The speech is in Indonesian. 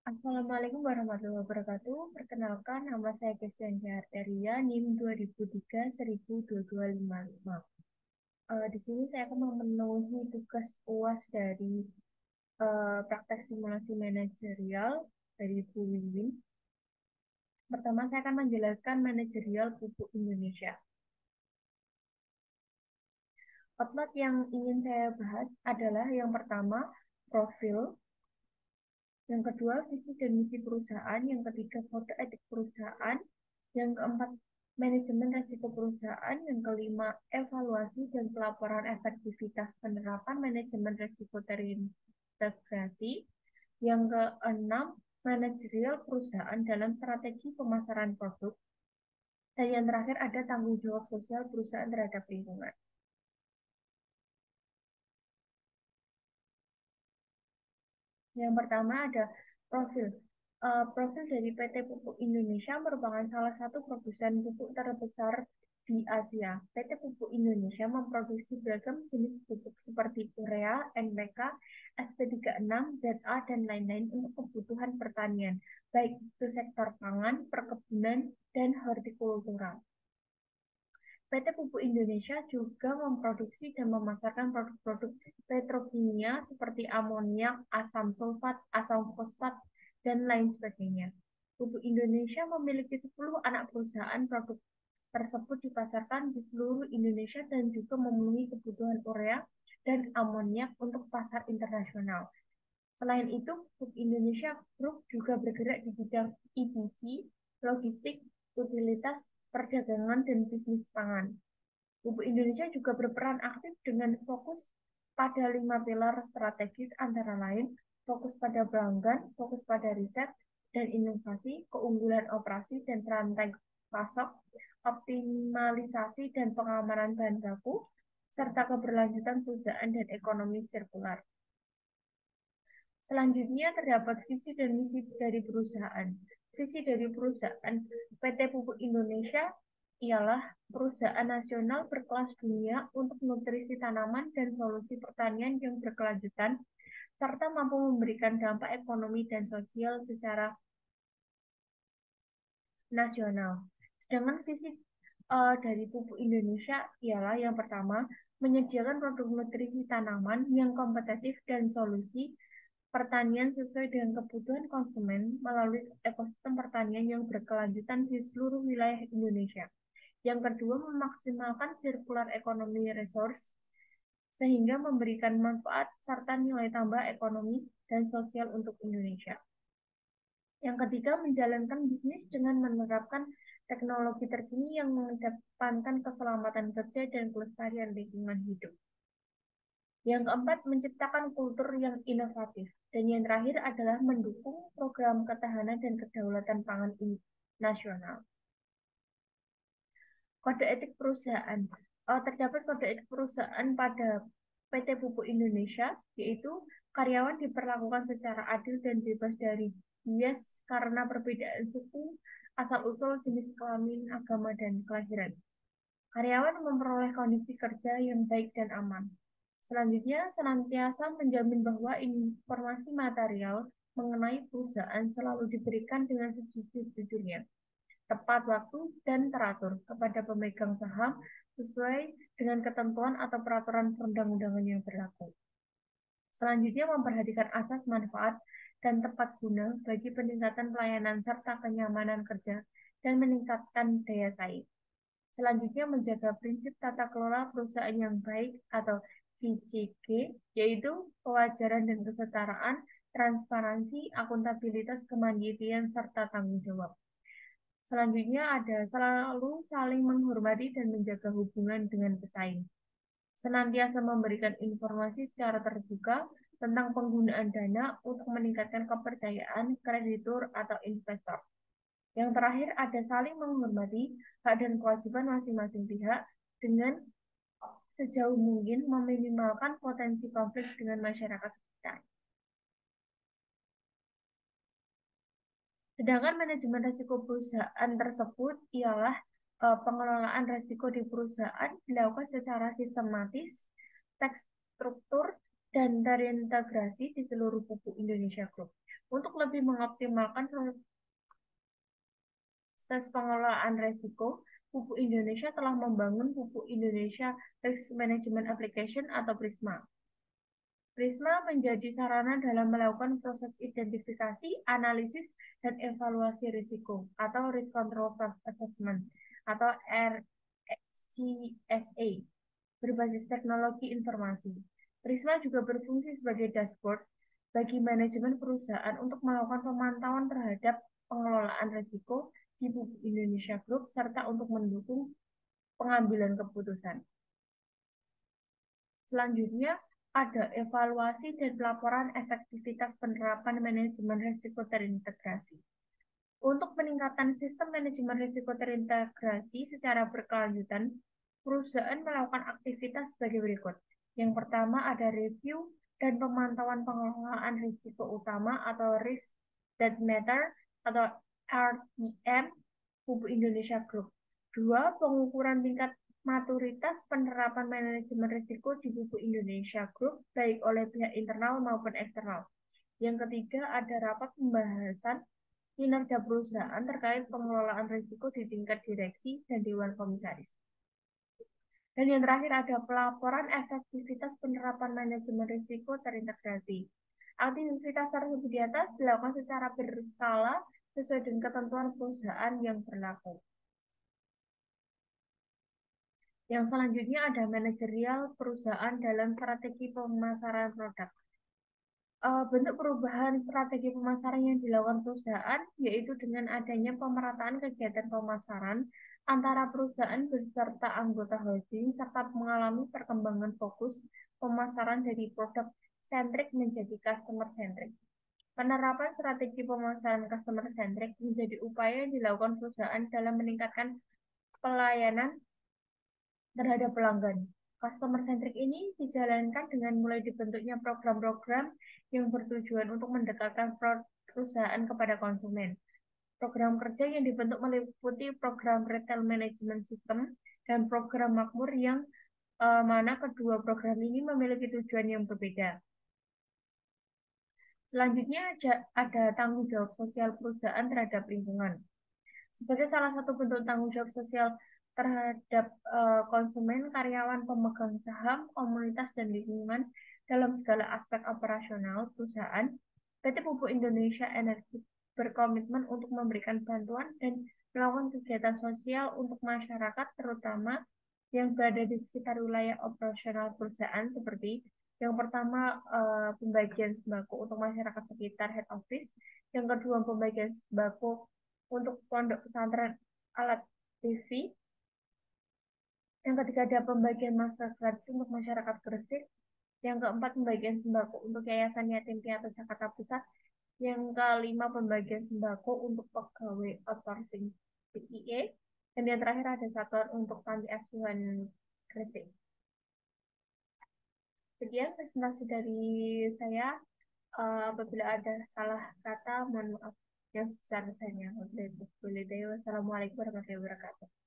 Assalamualaikum warahmatullahi wabarakatuh. Perkenalkan, nama saya Kestianti Arteria, NIM 2003-10225. Di sini saya akan memenuhi tugas UAS dari praktek simulasi manajerial dari Bu Wiwin. Pertama, saya akan menjelaskan manajerial pupuk Indonesia. Outload yang ingin saya bahas adalah yang pertama, profil. Yang kedua, visi dan misi perusahaan. Yang ketiga, kode etik perusahaan. Yang keempat, manajemen risiko perusahaan. Yang kelima, evaluasi dan pelaporan efektivitas penerapan manajemen risiko terintegrasi. Yang keenam, manajerial perusahaan dalam strategi pemasaran produk. Dan yang terakhir ada tanggung jawab sosial perusahaan terhadap lingkungan. Yang pertama ada profil. Profil dari PT Pupuk Indonesia merupakan salah satu produsen pupuk terbesar di Asia. PT Pupuk Indonesia memproduksi beragam jenis pupuk seperti urea, NPK, SP36, ZA, dan lain-lain untuk kebutuhan pertanian, baik itu sektor pangan, perkebunan, dan hortikultura. PT Pupuk Indonesia juga memproduksi dan memasarkan produk-produk petrokimia seperti amoniak, asam sulfat, asam fosfat, dan lain sebagainya. Pupuk Indonesia memiliki 10 anak perusahaan. Produk tersebut dipasarkan di seluruh Indonesia dan juga memenuhi kebutuhan urea dan amoniak untuk pasar internasional. Selain itu, Pupuk Indonesia Group juga bergerak di bidang EPG, logistik, utilitas, perdagangan, dan bisnis pangan. Pupuk Indonesia juga berperan aktif dengan fokus pada 5 pilar strategis antara lain fokus pada pelanggan, fokus pada riset dan inovasi, keunggulan operasi dan rantai pasok, optimalisasi dan pengamanan bahan baku, serta keberlanjutan perusahaan dan ekonomi sirkular. Selanjutnya terdapat visi dan misi dari perusahaan. Visi dari perusahaan PT Pupuk Indonesia ialah perusahaan nasional berkelas dunia untuk nutrisi tanaman dan solusi pertanian yang berkelanjutan, serta mampu memberikan dampak ekonomi dan sosial secara nasional. Sedangkan visi dari Pupuk Indonesia ialah yang pertama, menyediakan produk nutrisi tanaman yang kompetitif dan solusi pertanian sesuai dengan kebutuhan konsumen melalui ekosistem pertanian yang berkelanjutan di seluruh wilayah Indonesia. Yang kedua, memaksimalkan circular economy resource sehingga memberikan manfaat serta nilai tambah ekonomi dan sosial untuk Indonesia. Yang ketiga, menjalankan bisnis dengan menerapkan teknologi terkini yang mengedepankan keselamatan kerja dan kelestarian lingkungan hidup. Yang keempat, menciptakan kultur yang inovatif. Dan yang terakhir adalah mendukung program ketahanan dan kedaulatan pangan nasional. Kode etik perusahaan. Terdapat kode etik perusahaan pada PT Pupuk Indonesia, yaitu karyawan diperlakukan secara adil dan bebas dari bias karena perbedaan suku, asal-usul, jenis kelamin, agama, dan kelahiran. Karyawan memperoleh kondisi kerja yang baik dan aman. Selanjutnya, senantiasa menjamin bahwa informasi material mengenai perusahaan selalu diberikan dengan sejujur-jujurnya, tepat waktu, dan teratur kepada pemegang saham sesuai dengan ketentuan atau peraturan perundang-undangan yang berlaku. Selanjutnya, memperhatikan asas manfaat dan tepat guna bagi peningkatan pelayanan serta kenyamanan kerja dan meningkatkan daya saing. Selanjutnya, menjaga prinsip tata kelola perusahaan yang baik atau PCG, yaitu kewajaran dan kesetaraan, transparansi, akuntabilitas, kemandirian, serta tanggung jawab. Selanjutnya ada selalu saling menghormati dan menjaga hubungan dengan pesaing. Senantiasa memberikan informasi secara terbuka tentang penggunaan dana untuk meningkatkan kepercayaan kreditur atau investor. Yang terakhir ada saling menghormati hak dan kewajiban masing-masing pihak dengan sejauh mungkin meminimalkan potensi konflik dengan masyarakat sekitar. Sedangkan manajemen risiko perusahaan tersebut ialah pengelolaan risiko di perusahaan dilakukan secara sistematis, terstruktur, dan terintegrasi di seluruh Pupuk Indonesia Group. Untuk lebih mengoptimalkan proses pengelolaan risiko, Pupuk Indonesia telah membangun Pupuk Indonesia Risk Management Application atau PRISMA. PRISMA menjadi sarana dalam melakukan proses identifikasi, analisis, dan evaluasi risiko atau Risk Control Self-Assessment atau RSCSA berbasis teknologi informasi. PRISMA juga berfungsi sebagai dashboard bagi manajemen perusahaan untuk melakukan pemantauan terhadap pengelolaan risiko di Pupuk Indonesia Group serta untuk mendukung pengambilan keputusan. Selanjutnya, ada evaluasi dan pelaporan efektivitas penerapan manajemen risiko terintegrasi. Untuk peningkatan sistem manajemen risiko terintegrasi secara berkelanjutan, perusahaan melakukan aktivitas sebagai berikut. Yang pertama ada review dan pemantauan pengelolaan risiko utama atau risk that matter atau RTM Pupuk Indonesia Group. Dua, pengukuran tingkat maturitas penerapan manajemen risiko di Pupuk Indonesia Group baik oleh pihak internal maupun eksternal. Yang ketiga ada rapat pembahasan kinerja perusahaan terkait pengelolaan risiko di tingkat direksi dan dewan komisaris. Dan yang terakhir ada pelaporan efektivitas penerapan manajemen risiko terintegrasi. Aktivitas tersebut di atas dilakukan secara berskala sesuai dengan ketentuan perusahaan yang berlaku. Yang selanjutnya ada manajerial perusahaan dalam strategi pemasaran produk. Bentuk perubahan strategi pemasaran yang dilakukan perusahaan yaitu dengan adanya pemerataan kegiatan pemasaran antara perusahaan beserta anggota holding serta mengalami perkembangan fokus pemasaran dari produk centric menjadi customer centric. Penerapan strategi pemasaran customer centric menjadi upaya yang dilakukan perusahaan dalam meningkatkan pelayanan terhadap pelanggan. Customer centric ini dijalankan dengan mulai dibentuknya program-program yang bertujuan untuk mendekatkan perusahaan kepada konsumen. Program kerja yang dibentuk meliputi program retail management system dan program makmur yang mana kedua program ini memiliki tujuan yang berbeda. Selanjutnya ada tanggung jawab sosial perusahaan terhadap lingkungan. Sebagai salah satu bentuk tanggung jawab sosial terhadap konsumen, karyawan, pemegang saham, komunitas, dan lingkungan dalam segala aspek operasional perusahaan, PT Pupuk Indonesia Energi berkomitmen untuk memberikan bantuan dan melakukan kegiatan sosial untuk masyarakat, terutama yang berada di sekitar wilayah operasional perusahaan seperti yang pertama pembagian sembako untuk masyarakat sekitar head office, yang kedua pembagian sembako untuk pondok pesantren alat TV, yang ketiga ada pembagian masker gratis untuk masyarakat Gresik, yang keempat pembagian sembako untuk Yayasan Yatim Piatu Jakarta Pusat, yang kelima pembagian sembako untuk pegawai outsourcing PIE, dan yang terakhir ada satuan untuk panti asuhan Gresik. Sekian presentasi dari saya. Apabila ada salah kata, mohon maaf yang sebesar-besarnya. Wassalamualaikum warahmatullahi wabarakatuh.